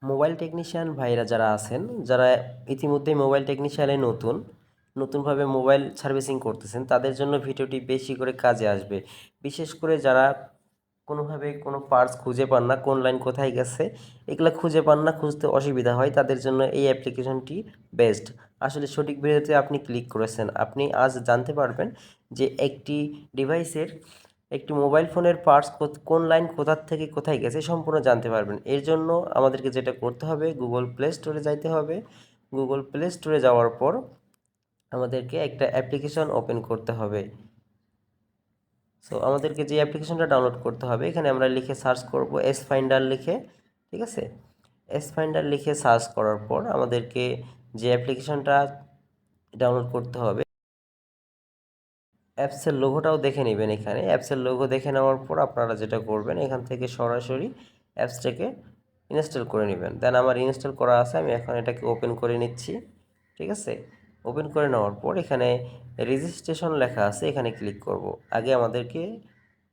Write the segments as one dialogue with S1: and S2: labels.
S1: Mobile technician ভাইরা যারা আছেন, যারা ইতিমধ্যেই মোবাইল টেকনিশিয়ানে নতুনভাবে মোবাইল সার্ভিসিং করতেছেন, তাদের জন্য ভিডিওটি বেশি করে কাজে আসবে। বিশেষ করে যারা কোনোভাবে কোনো পার্টস খুঁজে পান না, কোন লাইন কোথায় গেছে এগুলো খুঁজে পান না, খুঁজতে অসুবিধা হয়, তাদের জন্য এই অ্যাপ্লিকেশনটি বেস্ট। আসলে সঠিক ভিডিওতে আপনি ক্লিক করেছেন। আপনি আজ জানতে পারবেন যে একটি ডিভাইসের, একটি মোবাইল ফোনের পার্টস কোন লাইন কোথা থেকে কোথায় গেছে সম্পূর্ণ জানতে পারবেন। এর জন্য আমাদেরকে যেটা করতে হবে, গুগল প্লে স্টোরে যাইতে হবে। গুগল প্লে স্টোরে যাওয়ার পর আমাদেরকে একটা অ্যাপ্লিকেশন ওপেন করতে হবে। সো আমাদেরকে যে অ্যাপ্লিকেশনটা ডাউনলোড করতে হবে, এখানে আমরা লিখে সার্চ করব এস ফাইন্ডার লিখে। ঠিক আছে, এস ফাইন্ডার লিখে সার্চ করার পর আমাদেরকে যে অ্যাপ্লিকেশনটা ডাউনলোড করতে হবে, অ্যাপসের লোগোটাও দেখে নেবেন। এখানে অ্যাপসের লোগো দেখে নেওয়ার পর আপনারা যেটা করবেন, এখান থেকে সরাসরি অ্যাপসটাকে ইনস্টল করে নেবেন। দেন আমার ইনস্টল করা আছে, আমি এখন এটাকে ওপেন করে নিচ্ছি। ঠিক আছে, ওপেন করে নেওয়ার পর এখানে রেজিস্ট্রেশন লেখা আছে, এখানে ক্লিক করব। আগে আমাদেরকে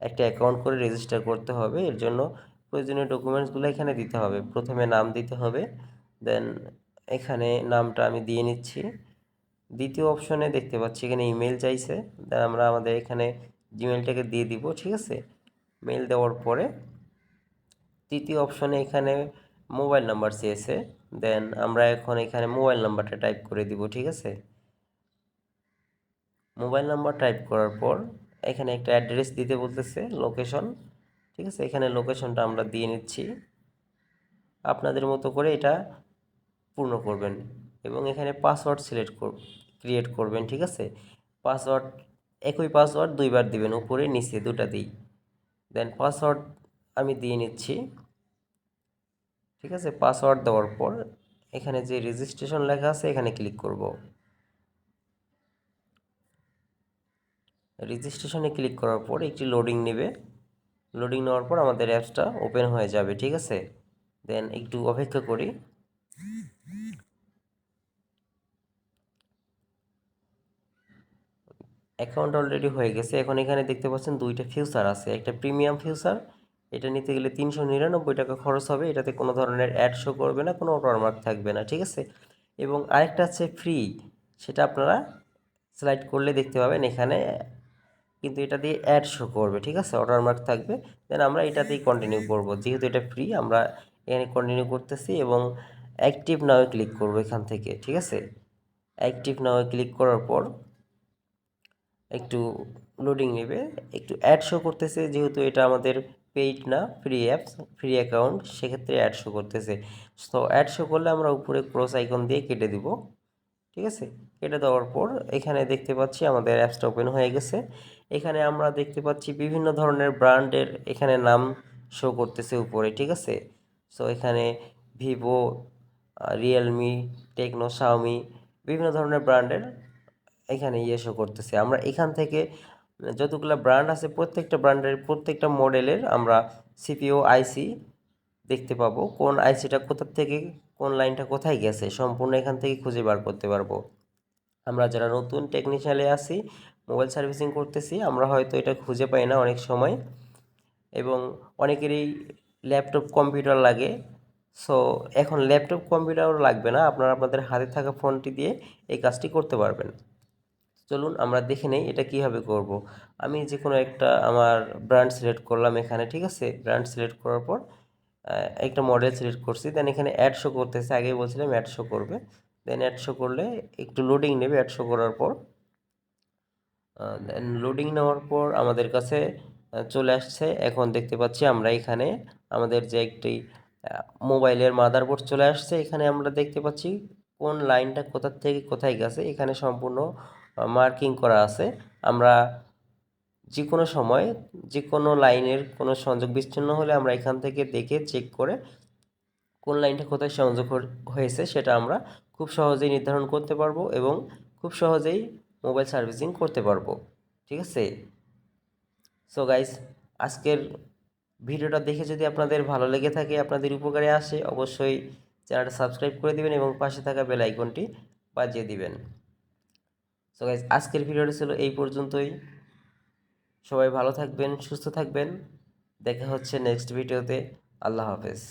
S1: একটা অ্যাকাউন্ট করে রেজিস্টার করতে হবে। এর জন্য প্রয়োজনীয় ডকুমেন্টসগুলো এখানে দিতে হবে। প্রথমে নাম দিতে হবে, দেন এখানে নামটা আমি দিয়ে নিচ্ছি। দ্বিতীয় অপশনে দেখতে পাচ্ছি এখানে ইমেল চাইছে, দেন আমরা আমাদের এখানে জিমেলটাকে দিয়ে দিব। ঠিক আছে, মেল দেওয়ার পরে তৃতীয় অপশনে এখানে মোবাইল নাম্বার চেয়েছে, দেন আমরা এখন এখানে মোবাইল নাম্বারটা টাইপ করে দিব। ঠিক আছে, মোবাইল নাম্বার টাইপ করার পর এখানে একটা অ্যাড্রেস দিতে বলতেছে, লোকেশন। ঠিক আছে, এখানে লোকেশনটা আমরা দিয়ে নিচ্ছি। আপনাদের মতো করে এটা পূর্ণ করবেন এবং এখানে পাসওয়ার্ড ক্রিয়েট করবেন। ঠিক আছে, পাসওয়ার্ড একই পাসওয়ার্ড দুইবার দিবেন, উপরে নিচে দুটা দিই। দেন পাসওয়ার্ড আমি দিয়ে নিচ্ছি। ঠিক আছে, পাসওয়ার্ড দেওয়ার পর এখানে যে রেজিস্ট্রেশন লেখা আছে এখানে ক্লিক করব। রেজিস্ট্রেশনে ক্লিক করার পর একটি লোডিং নেবে। লোডিং নেওয়ার পর আমাদের অ্যাপসটা ওপেন হয়ে যাবে। ঠিক আছে, দেন একটু অপেক্ষা করি। অ্যাকাউন্ট অলরেডি হয়ে গেছে। এখন এখানে দেখতে পাচ্ছেন দুইটা ফিউচার আছে, একটা প্রিমিয়াম ফিউচার, এটা নিতে গেলে 399 টাকা খরচ হবে। এটাতে কোনো ধরনের অ্যাড শো করবে না, কোনো ওয়াটারমার্ক থাকবে না। ঠিক আছে, এবং আরেকটা আছে ফ্রি, সেটা আপনারা সিলেক্ট করলে দেখতে পাবেন এখানে, কিন্তু এটা দিয়ে অ্যাড শো করবে। ঠিক আছে, ওয়াটারমার্ক থাকবে। দেন আমরা এটাতেই কন্টিনিউ করব, যেহেতু এটা ফ্রি আমরা এখানে কন্টিনিউ করতেছি এবং অ্যাক্টিভ নাও ক্লিক করব এখান থেকে। ঠিক আছে, অ্যাক্টিভ নাও ক্লিক করার পর একটু লোডিং নেবে, একটু অ্যাড শো করতেছে, যেহেতু এটা আমাদের পেইড না, ফ্রি অ্যাপস, ফ্রি অ্যাকাউন্ট, সেক্ষেত্রে অ্যাড শো করতেছে। তো অ্যাড শো করলে আমরা উপরে ক্রস আইকন দিয়ে কেটে দিব। ঠিক আছে, কেটে দেওয়ার পর এখানে দেখতে পাচ্ছি আমাদের অ্যাপসটা ওপেন হয়ে গেছে। এখানে আমরা দেখতে পাচ্ছি বিভিন্ন ধরনের ব্র্যান্ডের এখানে নাম শো করতেছে উপরে। ঠিক আছে, সো এখানে ভিভো, রিয়েলমি, টেকনো, শাওমি, বিভিন্ন ধরনের ব্র্যান্ডের এখানে শো করতেছে। আমরা এখান থেকে যতগুলো ব্র্যান্ড আছে প্রত্যেকটা ব্র্যান্ডের প্রত্যেকটা মডেলের আমরা সিপিইউ আইসি দেখতে পাবো, কোন আইসিটা কোথা থেকে কোন লাইনটা কোথায় গেছে সম্পূর্ণ এখান থেকে খুঁজে বার করতে পারবো। আমরা যারা নতুন টেকনিশিয়ানে আছি, মোবাইল সার্ভিসিং করতেছি, আমরা হয়তো এটা খুঁজে পাই না অনেক সময়, এবং অনেকেরই ল্যাপটপ কম্পিউটার লাগে। সো এখন ল্যাপটপ কম্পিউটারও লাগবে না, আপনারা আপনাদের হাতে থাকা ফোনটি দিয়ে এই কাজটি করতে পারবেন। চলুন আমরা দেখে নেই এটা কীভাবে করব। আমি যে কোনো একটা আমার ব্র্যান্ড সিলেক্ট করলাম এখানে। ঠিক আছে, ব্র্যান্ড সিলেক্ট করার পর একটা মডেল সিলেক্ট করছি, দেন এখানে অ্যাড শো করতেছে, আগেই বলছিলাম অ্যাড শো করবে। দেন অ্যাড শো করলে একটু লোডিং নেবে। অ্যাড শো করার পর দেন লোডিং নেওয়ার পর আমাদের কাছে চলে আসছে। এখন দেখতে পাচ্ছি আমরা এখানে আমাদের যে একটি মোবাইলের মাদারবোর্ড চলে আসছে। এখানে আমরা দেখতে পাচ্ছি কোন লাইনটা কোথা থেকে কোথায় গেছে, এখানে সম্পূর্ণ মার্কিং করা আছে। আমরা যে কোনো সময় যে কোনো লাইনের কোনো সংযোগ বিচ্ছিন্ন হলে আমরা এখান থেকে দেখে চেক করে কোন লাইনটা কোথায় সংযোগ হয়েছে সেটা আমরা খুব সহজেই নির্ধারণ করতে পারবো এবং খুব সহজেই মোবাইল সার্ভিসিং করতে পারবো। ঠিক আছে, সো গাইস, আজকের ভিডিওটা দেখে যদি আপনাদের ভালো লেগে থাকে, আপনাদের উপকারে আসে, অবশ্যই চ্যানেলটা সাবস্ক্রাইব করে দিবেন এবং পাশে থাকা বেল আইকনটি বাজিয়ে দিবেন। সো গাইস, আজকের ভিডিওটা ছিল এই পর্যন্তই। সবাই ভালো থাকবেন, সুস্থ থাকবেন। দেখা হচ্ছে নেক্সট ভিডিওতে। আল্লাহ হাফেজ।